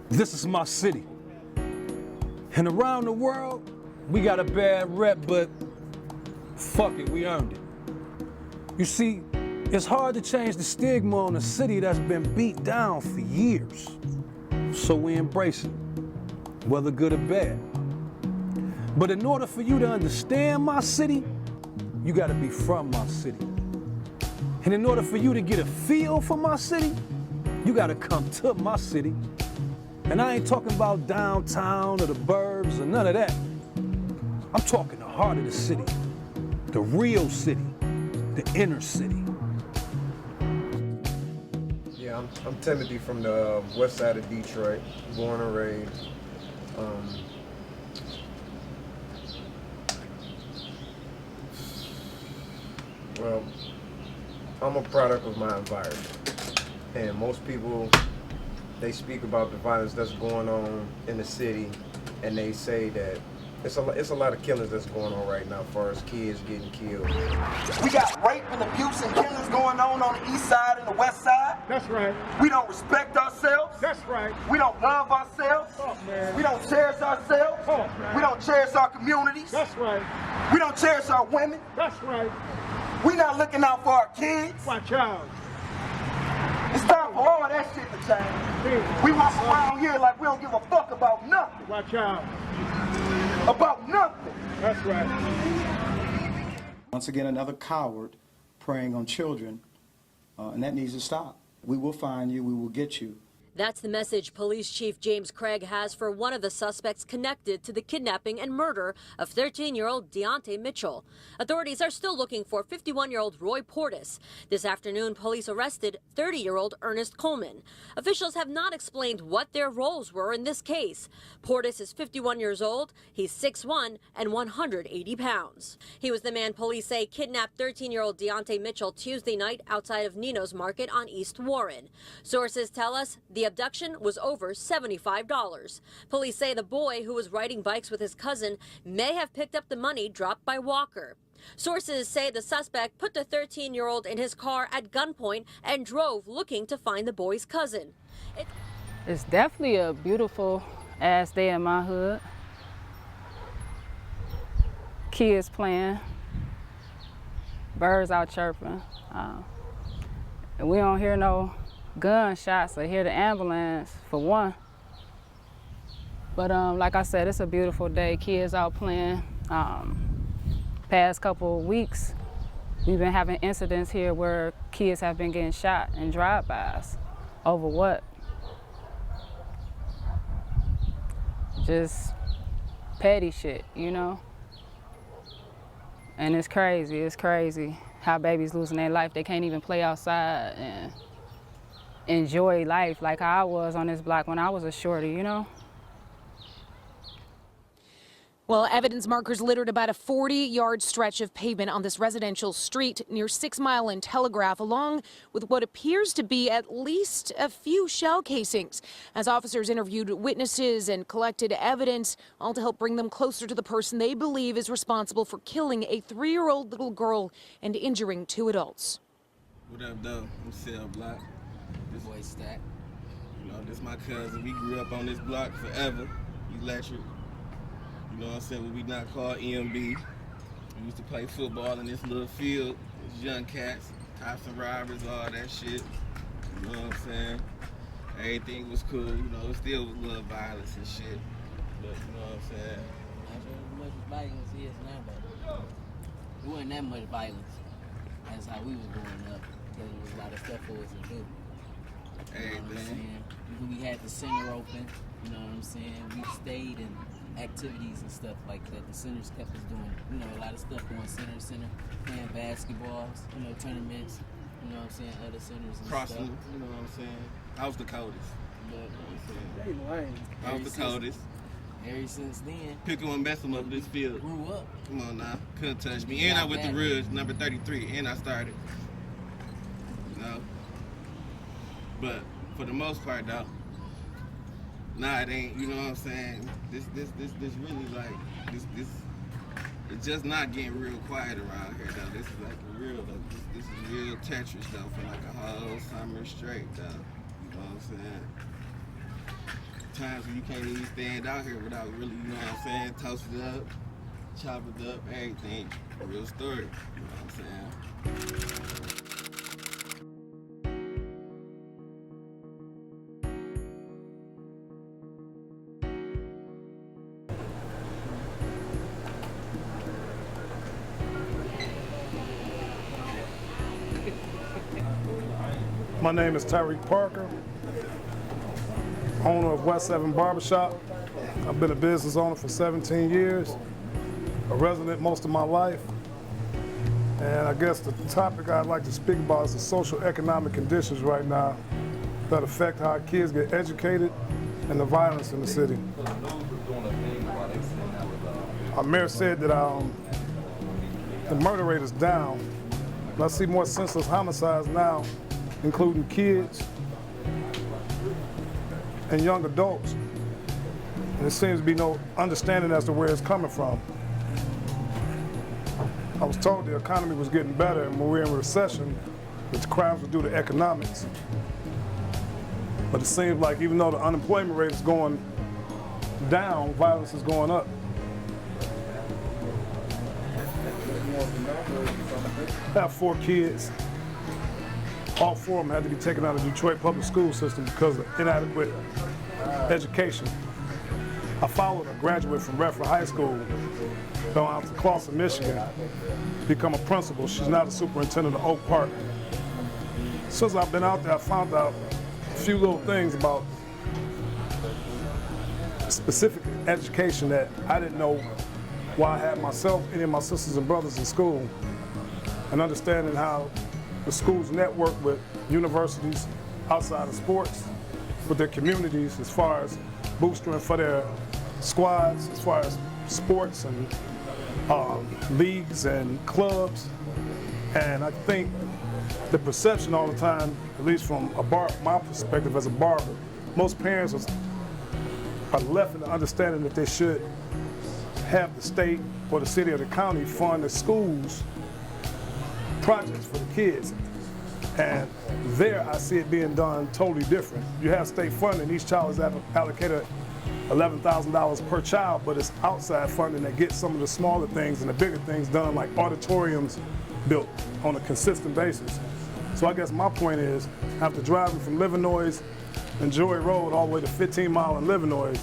This is my city. And around the world, we got a bad rep, but fuck it, we earned it. You see, it's hard to change the stigma on a city that's been beat down for years. So we embrace it, whether good or bad. But in order for you to understand my city, you gotta be from my city. And in order for you to get a feel for my city, you gotta come to my city. And I ain't talking about downtown or the burbs or none of that. I'm talking the heart of the city, the real city, the inner city. Yeah, I'm Timothy from the west side of Detroit, born and raised. Well, I'm a product of my environment, and most people, they speak about the violence that's going on in the city, and they say that it's a lot of killings that's going on right now as far as kids getting killed. We got rape and abuse and killings going on the east side and the west side. That's right. We don't respect ourselves. That's right. We don't love ourselves. Oh, man. We don't cherish ourselves. Oh, man. We don't cherish our communities. That's right. We don't cherish our women. That's right. We not looking out for our kids. Watch out. It's time for all that shit to change. We walk around here like we don't give a fuck about nothing. Watch out. About nothing. That's right. Once again, another coward preying on children, and that needs to stop. We will find you. We will get you. That's the message Police Chief James Craig has for one of the suspects connected to the kidnapping and murder of 13-year-old Deontay Mitchell. Authorities are still looking for 51-year-old Roy Portis. This afternoon, police arrested 30-year-old Ernest Coleman. Officials have not explained what their roles were in this case. Portis is 51 years old. He's 6'1" and 180 pounds. He was the man police say kidnapped 13-year-old Deontay Mitchell Tuesday night outside of Nino's Market on East Warren. Sources tell us the abduction was over $75. Police say the boy, who was riding bikes with his cousin, may have picked up the money dropped by Walker. Sources say the suspect put the 13-year-old in his car at gunpoint and drove looking to find the boy's cousin. It's definitely a beautiful ass day in my hood. Kids playing, birds out chirping. And we don't hear no gunshots or hear the ambulance for one. But like I said, it's a beautiful day. Kids out playing. Past couple of weeks, we've been having incidents here where kids have been getting shot in drive-bys. Over what? Just petty shit, you know? And it's crazy how babies losing their life. They can't even play outside and enjoy life like how I was on this block when I was a shorty, you know? Well, evidence markers littered about a 40-yard stretch of pavement on this residential street near 6 Mile and Telegraph, along with what appears to be at least a few shell casings, as officers interviewed witnesses and collected evidence, all to help bring them closer to the person they believe is responsible for killing a 3-year-old little girl and injuring 2 adults. What up, though? I'm Cell Block. This boy Stack. You know, this my cousin. We grew up on this block forever. Electric. You know what I'm saying? What we not called EMB. We used to play football in this little field. It's young cats, cops and robbers, all that shit. You know what I'm saying? Everything was cool. You know, it still was a little violence and shit. But you know what I'm saying? Not sure as much violence is now, but it wasn't that much violence. That's how we was growing up. Because there was a lot of stuff for us to do. You know what I'm saying? We had the center open. You know what I'm saying? We stayed in activities and stuff like that. The centers kept us doing, you know, a lot of stuff going center, playing basketballs, you know, tournaments, you know what I'm saying, other centers and Crossing, stuff. you know what I'm saying? I was the coldest. You know what I'm saying? I was the coldest. Ever since then. Pick them and mess them up this field. Grew up. Come on now. Couldn't touch me. And I went to Ridge, number 33, and I started. You know? But for the most part though, nah, it ain't, you know what I'm saying? This really like, it's just not getting real quiet around here though. This is like a real, this is real Tetris though for like a whole summer straight though. You know what I'm saying? times when you can't even stand out here without really, you know what I'm saying, toast it up, chop it up, everything. A real story, you know what I'm saying? My name is Tyreek Parker, owner of West 7 Barbershop. I've been a business owner for 17 years, a resident most of my life. And I guess the topic I'd like to speak about is the social economic conditions right now that affect how kids get educated and the violence in the city. Our mayor said that the murder rate is down, but I see more senseless homicides now, including kids and young adults. And there seems to be no understanding as to where it's coming from. I was told the economy was getting better and when we're in a recession, which crimes were due to economics. But it seems like even though the unemployment rate is going down, violence is going up. I have 4 kids. All 4 of them had to be taken out of the Detroit public school system because of inadequate education. I followed a graduate from Redford High School going out to Clawson, Michigan, become a principal. She's now the superintendent of Oak Park. Since I've been out there, I found out a few little things about specific education that I didn't know while I had myself, any of my sisters and brothers in school, and understanding how the schools network with universities outside of sports, with their communities as far as boostering for their squads, as far as sports and leagues and clubs. And I think the perception all the time, at least from my perspective as a barber, most parents are left in the understanding that they should have the state or the city or the county fund the schools projects for the kids. And there I see it being done totally different. You have state funding, each child is allocated $11,000 per child, but it's outside funding that gets some of the smaller things and the bigger things done, like auditoriums built on a consistent basis. So I guess my point is, after driving from Livernois and Joy Road all the way to 15 Mile in Livernois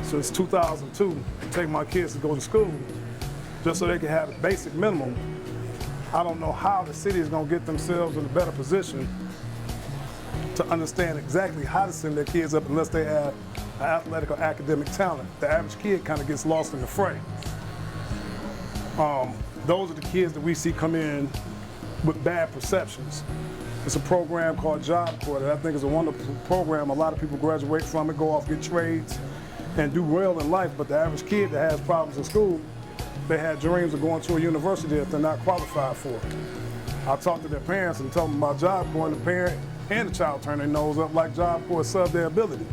since 2002, to take my kids to go to school, just so they can have a basic minimum, I don't know how the city is going to get themselves in a better position to understand exactly how to send their kids up unless they have an athletic or academic talent. The average kid kind of gets lost in the fray. Those are the kids that we see come in with bad perceptions. It's a program called Job Corps that I think is a wonderful program. A lot of people graduate from it, go off, get trades, and do well in life, but the average kid that has problems in school, they had dreams of going to a university that they're not qualified for. I talked to their parents and told them about Job Corps, and the parent and the child turned their nose up like Job Corps sub their ability.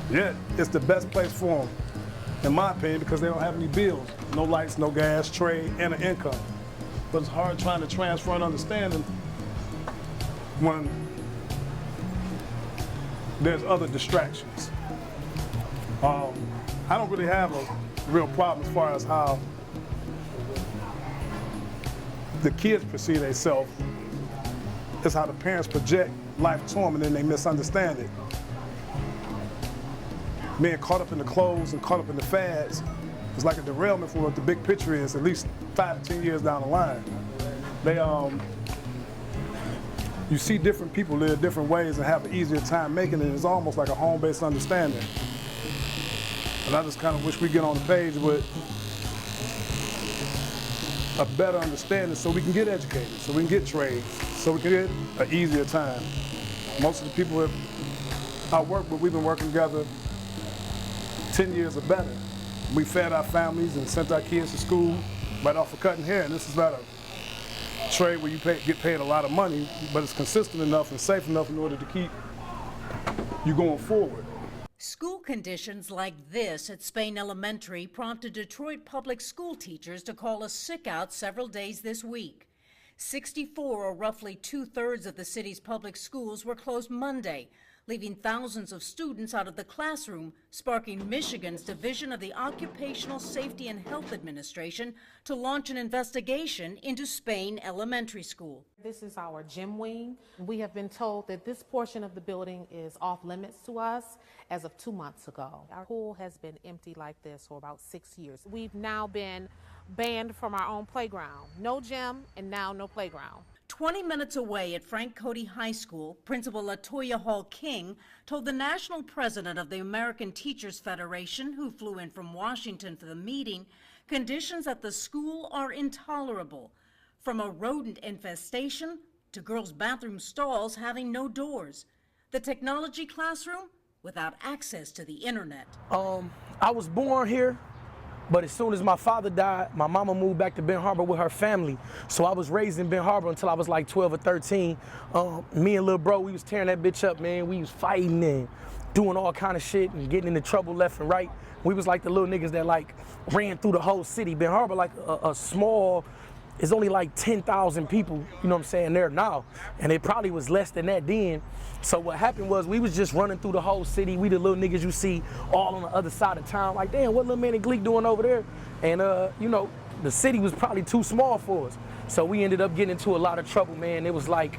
Yet, it's the best place for them, in my opinion, because they don't have any bills. No lights, no gas, trade, and an income. But it's hard trying to transfer an understanding when there's other distractions. I don't really have a real problem as far as how the kids perceive themselves. It's how the parents project life to them and then they misunderstand it. Being caught up in the clothes and caught up in the fads is like a derailment for what the big picture is, at least 5 to 10 years down the line. You see different people live different ways and have an easier time making it. It's almost like a home-based understanding. And I just kind of wish we get on the page with a better understanding so we can get educated, so we can get trade, so we can get an easier time. Most of the people that I work with, we've been working together 10 years or better. We fed our families and sent our kids to school right off of cutting hair, and this is not a trade where you get paid a lot of money, but it's consistent enough and safe enough in order to keep you going forward. School conditions like this at Spain Elementary prompted Detroit public school teachers to call a sick-out several days this week. 64, or roughly 2/3 of the city's public schools, were closed Monday, leaving thousands of students out of the classroom, sparking Michigan's Division of the Occupational Safety and Health Administration to launch an investigation into Spain Elementary School. This is our gym wing. We have been told that this portion of the building is off limits to us as of 2 months ago. Our pool has been empty like this for about 6 years. We've now been banned from our own playground. No gym and now no playground. 20 minutes away at Frank Cody High School, Principal Latoya Hall King told the national president of the American Teachers Federation, who flew in from Washington for the meeting, conditions at the school are intolerable, from a rodent infestation to girls' bathroom stalls having no doors. The technology classroom without access to the internet. I was born here, but as soon as my father died, my mama moved back to Ben Harbor with her family. So I was raised in Ben Harbor until I was like 12 or 13. Me and little bro, we was tearing that bitch up, man. We was fighting and doing all kind of shit and getting into trouble left and right. We was like the little niggas that like ran through the whole city. Ben Harbor, like a small, it's only like 10,000 people, you know what I'm saying, there now. And it probably was less than that then. So what happened was we was just running through the whole city. We the little niggas you see all on the other side of town. Like, damn, what little man and Gleek doing over there? And, you know, the city was probably too small for us. So we ended up getting into a lot of trouble, man. It was like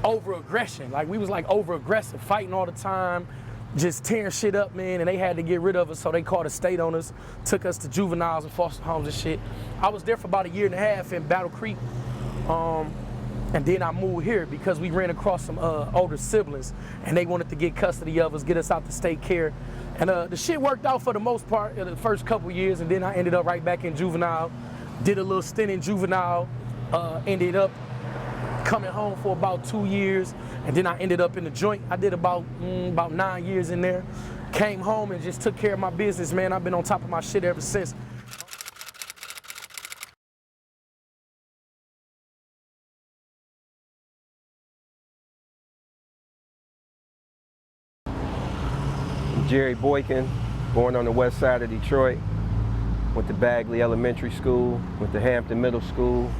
over-aggression. Like, we was like over-aggressive, fighting all the time, just tearing shit up, man, and they had to get rid of us, so they called the state on us, took us to juveniles and foster homes and shit. I was there for about 1.5 years in Battle Creek, and then I moved here because we ran across some older siblings, and they wanted to get custody of us, get us out to state care. And the shit worked out for the most part in the first couple years, and then I ended up right back in juvenile, did a little stint in juvenile, ended up coming home for about 2 years, and then I ended up in the joint. I did about 9 years in there. Came home and just took care of my business, man. I've been on top of my shit ever since. Jerry Boykin, born on the west side of Detroit, went to Bagley Elementary School, went to Hampton Middle School,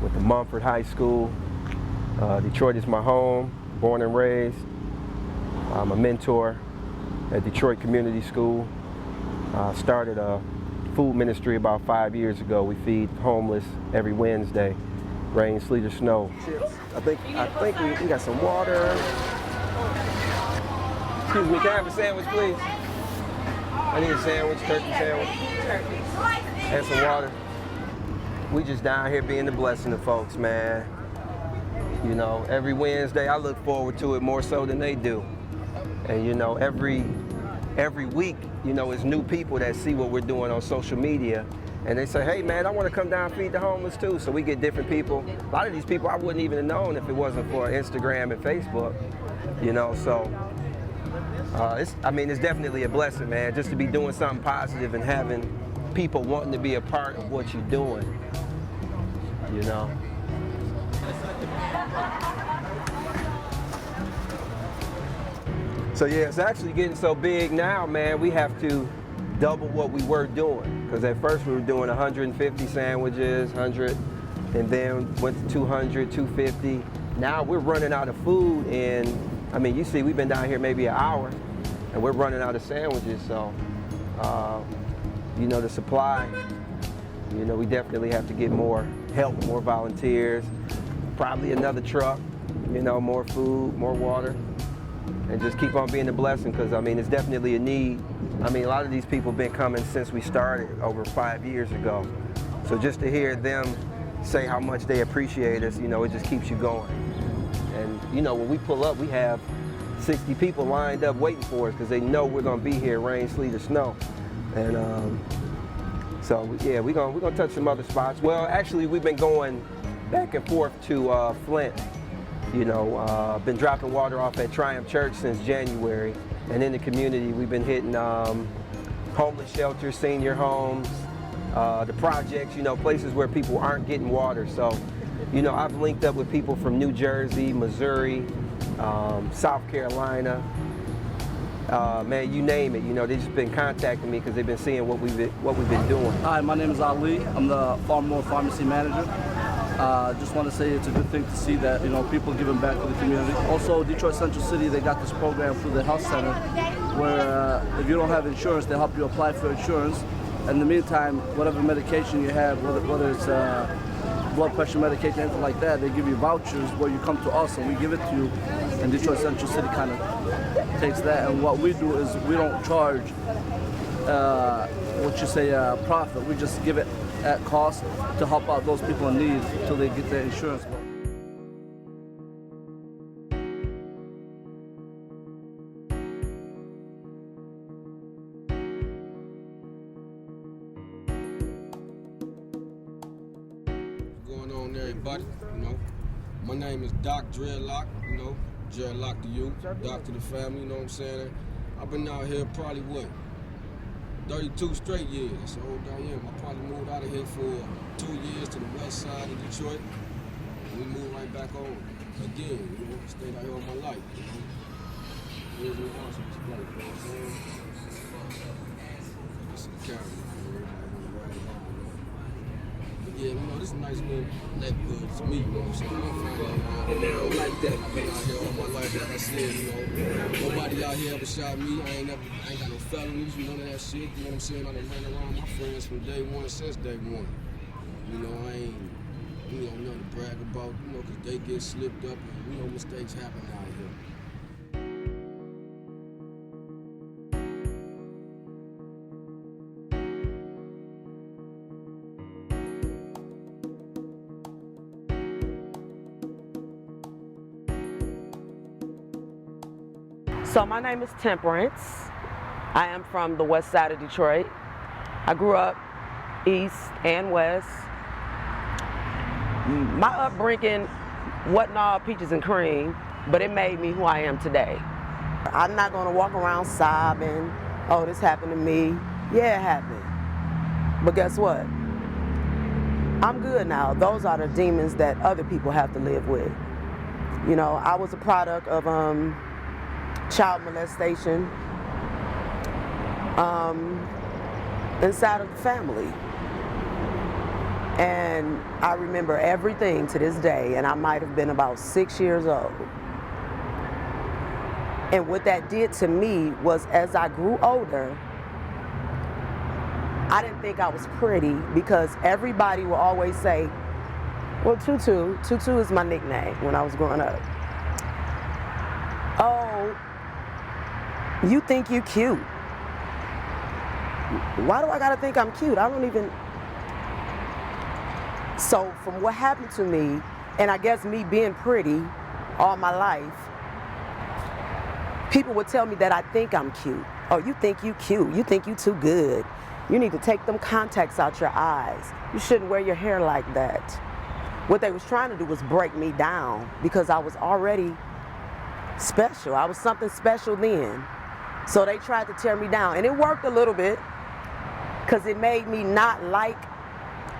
went to Mumford High School. Detroit is my home, born and raised. I'm a mentor at Detroit Community School. Started a food ministry about 5 years ago. We feed homeless every Wednesday, rain, sleet, or snow. I think we got some water. Excuse me, can I have a sandwich, please? I need a sandwich, turkey sandwich. And some water. We just down here being a blessing to folks, man. You know, every Wednesday I look forward to it more so than they do. And you know, every week, you know, it's new people that see what we're doing on social media. And they say, hey man, I want to come down and feed the homeless too. So we get different people. A lot of these people I wouldn't even have known if it wasn't for Instagram and Facebook. You know, so it's definitely a blessing, man, just to be doing something positive and having people wanting to be a part of what you're doing, you know. So yeah, it's actually getting so big now, man, we have to double what we were doing. Because at first we were doing 150 sandwiches, 100, and then went to 200, 250. Now we're running out of food, and I mean, you see, we've been down here maybe an hour, and we're running out of sandwiches, so, you know, the supply, you know, we definitely have to get more help, more volunteers, probably another truck, you know, more food, more water, and just keep on being a blessing, because, I mean, it's definitely a need. I mean, a lot of these people have been coming since we started over 5 years ago, so just to hear them say how much they appreciate us, you know, it just keeps you going. And, you know, when we pull up, we have 60 people lined up waiting for us because they know we're going to be here, rain, sleet, or snow. And so, yeah, we're gonna touch some other spots. Well, actually, we've been going back and forth to Flint. You know, been dropping water off at Triumph Church since January. And in the community, we've been hitting homeless shelters, senior homes, the projects, you know, places where people aren't getting water. So, you know, I've linked up with people from New Jersey, Missouri, South Carolina, man, you name it. You know, they've just been contacting me because they've been seeing what we've been doing. Hi, my name is Ali. I'm the Farmore Pharmacy Manager. Just want to say it's a good thing to see that, people giving back to the community. Also, Detroit Central City, they got this program through the health center where if you don't have insurance, they help you apply for insurance. In the meantime, whatever medication you have, whether it's blood pressure medication, anything like that, they give you vouchers where you come to us and we give it to you. And Detroit Central City kind of takes that. And what we do is we don't charge profit. We just give it at cost to help out those people in need until they get their insurance. Going on, everybody? My name is Doc Dreadlock. Dreadlock to you, Doc to the family. You know what I'm saying? I've been out here probably 32 straight years. That's how old I am. I probably moved out of here for 2 years to the west side of Detroit. And we moved right back home again. Stayed out here all my life. Here's an awesome place. You know what I'm saying? This is the camera. Yeah, this is a nice little neighborhood to me, you know what I'm saying? And they don't like that. I've been out here all my life, like I said, nobody out here ever shot me. I ain't got no felonies, none of that shit, you know what I'm saying? I done ran around my friends from day one, since day one. I ain't, nothing to brag about, because they get slipped up and, mistakes happen out here. So my name is Temperance. I am from the west side of Detroit. I grew up east and west. My upbringing wasn't all peaches and cream, but it made me who I am today. I'm not gonna walk around sobbing, oh, this happened to me. Yeah, it happened. But guess what? I'm good now. Those are the demons that other people have to live with. I was a product of child molestation inside of the family. And I remember everything to this day, and I might have been about 6 years old. And what that did to me was, as I grew older, I didn't think I was pretty because everybody will always say, well, Tutu is my nickname when I was growing up. Oh, you think you cute. Why do I gotta think I'm cute? I don't even. So from what happened to me, and I guess me being pretty all my life, people would tell me that I think I'm cute. Oh, you think you cute. You think you too good. You need to take them contacts out your eyes. You shouldn't wear your hair like that. What they was trying to do was break me down because I was already special. I was something special then. So they tried to tear me down, and it worked a little bit because it made me not like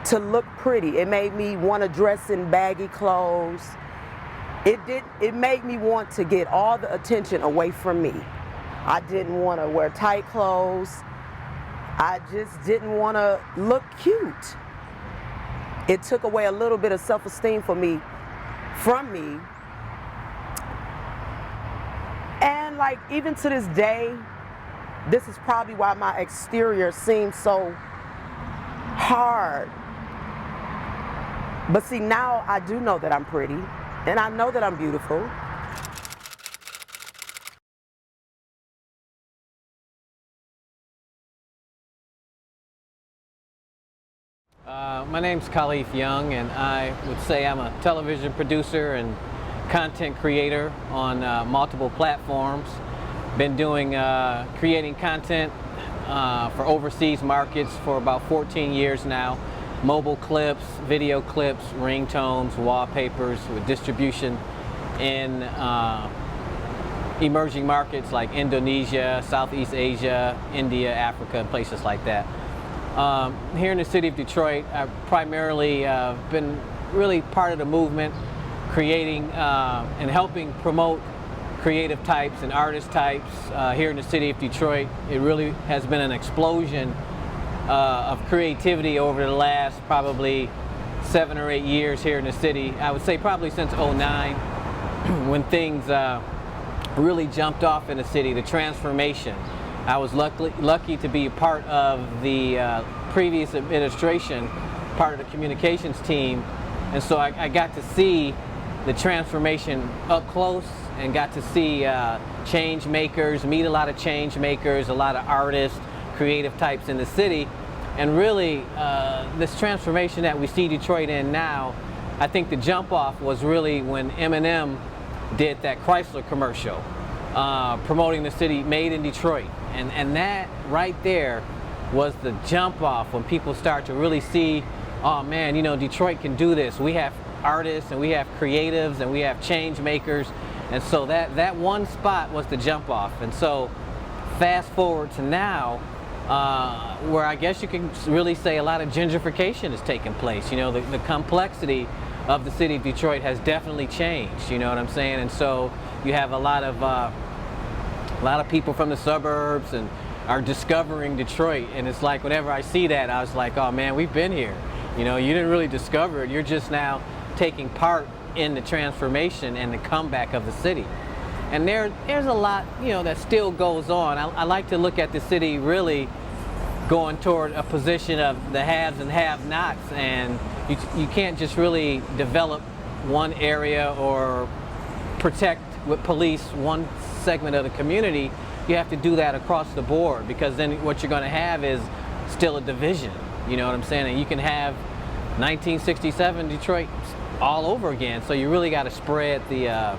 to look pretty. It made me want to dress in baggy clothes. It made me want to get all the attention away from me. I didn't want to wear tight clothes. I just didn't want to look cute. It took away a little bit of self-esteem from me. And like even to this day, this is probably why my exterior seems so hard. But see, now I do know that I'm pretty, and I know that I'm beautiful. My name's Khalif Young, and I would say I'm a television producer and content creator on multiple platforms. Been doing creating content for overseas markets for about 14 years now. Mobile clips, video clips, ringtones, wallpapers with distribution in emerging markets like Indonesia, Southeast Asia, India, Africa, and places like that. Here in the city of Detroit, I've primarily been really part of the movement, creating and helping promote creative types and artist types here in the city of Detroit. It really has been an explosion of creativity over the last probably 7 or 8 years here in the city. I would say probably since '09, when things really jumped off in the city, the transformation. I was lucky to be part of the previous administration, part of the communications team, and so I got to see the transformation up close and got to see change makers, meet a lot of change makers, a lot of artists, creative types in the city. And really, this transformation that we see Detroit in now, I think the jump off was really when Eminem did that Chrysler commercial promoting the city made in Detroit. And that right there was the jump off when people start to really see, oh man, you know, Detroit can do this. We have artists and we have creatives and we have change makers. And so that one spot was the jump off. And so fast forward to now, where I guess you can really say a lot of gentrification is taking place. You know, the complexity of the city of Detroit has definitely changed, you know what I'm saying? And so you have a lot of people from the suburbs and are discovering Detroit. And it's like, whenever I see that, I was like, oh man, we've been here. You know, you didn't really discover it. You're just now taking part in the transformation and the comeback of the city. And there's a lot, you know, that still goes on. I like to look at the city really going toward a position of the haves and have-nots, and you can't just really develop one area or protect with police one segment of the community. You have to do that across the board, because then what you're going to have is still a division. You know what I'm saying? And you can have 1967 Detroit all over again. So you really got to spread the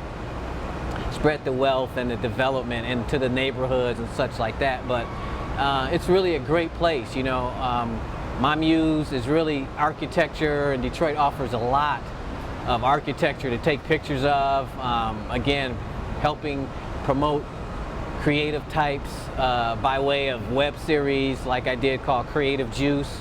wealth and the development into the neighborhoods and such like that. But it's really a great place. You know, my muse is really architecture, and Detroit offers a lot of architecture to take pictures of. Again, helping promote creative types by way of web series like I did called Creative Juice,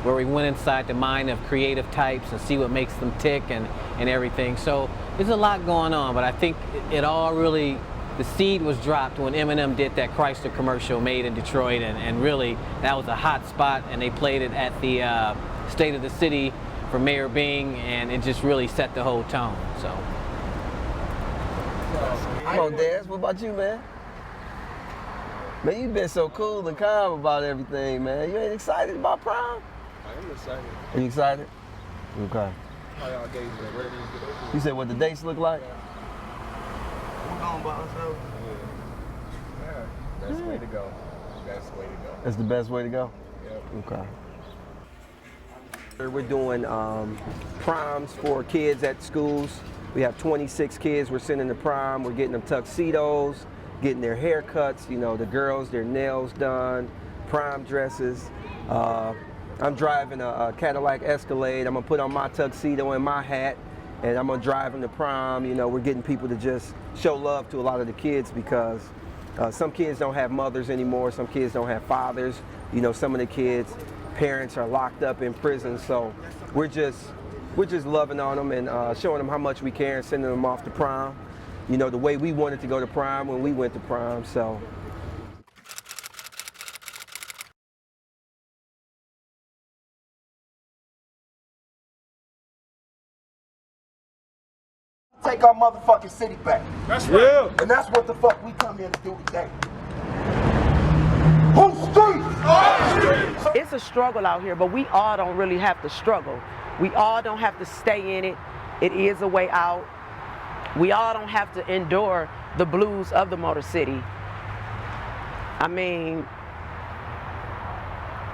where we went inside the mind of creative types and see what makes them tick and everything. So there's a lot going on, but I think it all really, the seed was dropped when Eminem did that Chrysler commercial made in Detroit, and really that was a hot spot, and they played it at the State of the City for Mayor Bing, and it just really set the whole tone. So. Come on, Daz, what about you, man? Man, you've been so cool and calm about everything, man. You ain't excited about prom? I am excited. Are you excited? Okay. How y'all days been? Ready to get over? You said what the dates look like? We're going by ourselves. Yeah. That's the way to go. That's the way to go. That's the best way to go? Yep. Okay. We're doing proms for kids at schools. We have 26 kids we're sending to prom. We're getting them tuxedos, getting their haircuts, you know, the girls, their nails done, prom dresses. I'm driving a Cadillac Escalade. I'm gonna put on my tuxedo and my hat, and I'm gonna drive them to prom. You know, we're getting people to just show love to a lot of the kids, because some kids don't have mothers anymore. Some kids don't have fathers. You know, some of the kids' parents are locked up in prison. So we're just loving on them and showing them how much we care and sending them off to prom. You know, the way we wanted to go to prom when we went to prom. So. Take our motherfucking city back. That's right. Yeah. And that's what the fuck we come here to do today. Who's streets? It's a struggle out here, but we all don't really have to struggle. We all don't have to stay in it. It is a way out. We all don't have to endure the blues of the Motor City. I mean,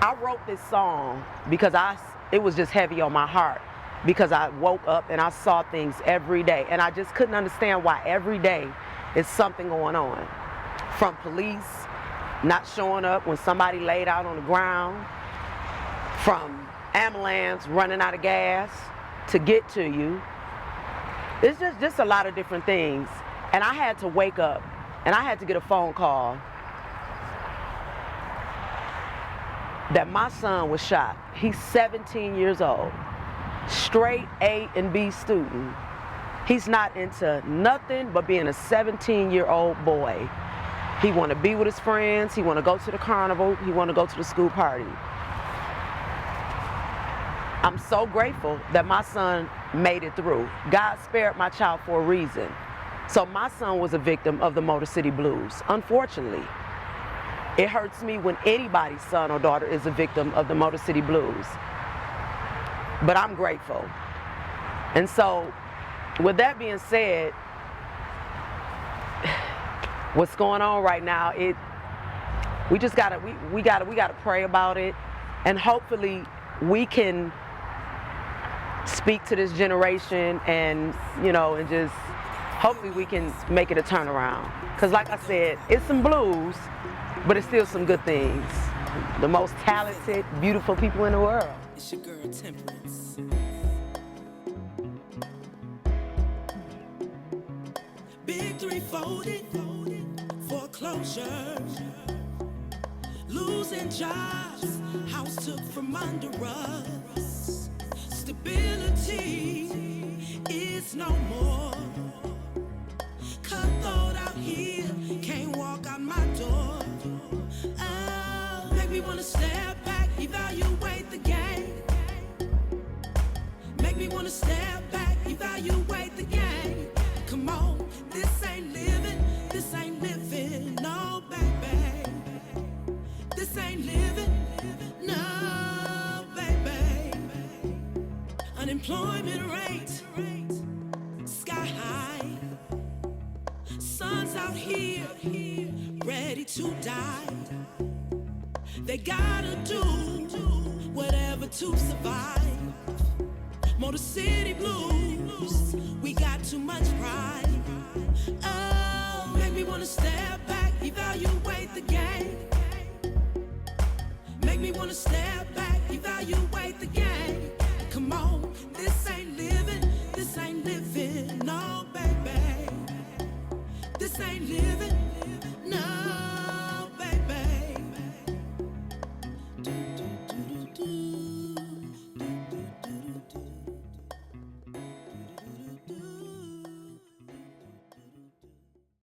I wrote this song because it was just heavy on my heart, because I woke up and I saw things every day, and I just couldn't understand why every day is something going on. From police not showing up when somebody laid out on the ground, from ambulance running out of gas to get to you. It's just a lot of different things. And I had to wake up and I had to get a phone call that my son was shot. He's 17 years old, straight A and B student. He's not into nothing but being a 17-year-old boy. He want to be with his friends, he want to go to the carnival, he want to go to the school party. I'm so grateful that my son made it through. God spared my child for a reason. So my son was a victim of the Motor City Blues, unfortunately. It hurts me when anybody's son or daughter is a victim of the Motor City Blues. But I'm grateful. And so, with that being said, what's going on right now, we just gotta pray about it, and hopefully we can speak to this generation, and and just hopefully we can make it a turnaround. Because like I said, it's some blues, but it's still some good things. The most talented, beautiful people in the world. It's your girl Temperance. Big 3 folded, foreclosure, losing jobs, house took from under us. Stability is no more. Cutthroat out here, can't walk out my door. Oh, make me wanna step back, evaluate the game. Make me wanna step back, evaluate the game. Come on, this ain't living, no baby. This ain't living, no baby. Unemployment rate, sky high. Sons out here, ready to die. They gotta do whatever to survive. Motor City Blues, we got too much pride. Oh, make me wanna step back, evaluate the game. Make me wanna step back, evaluate the game. Come on, this ain't living, no baby. This ain't living, no.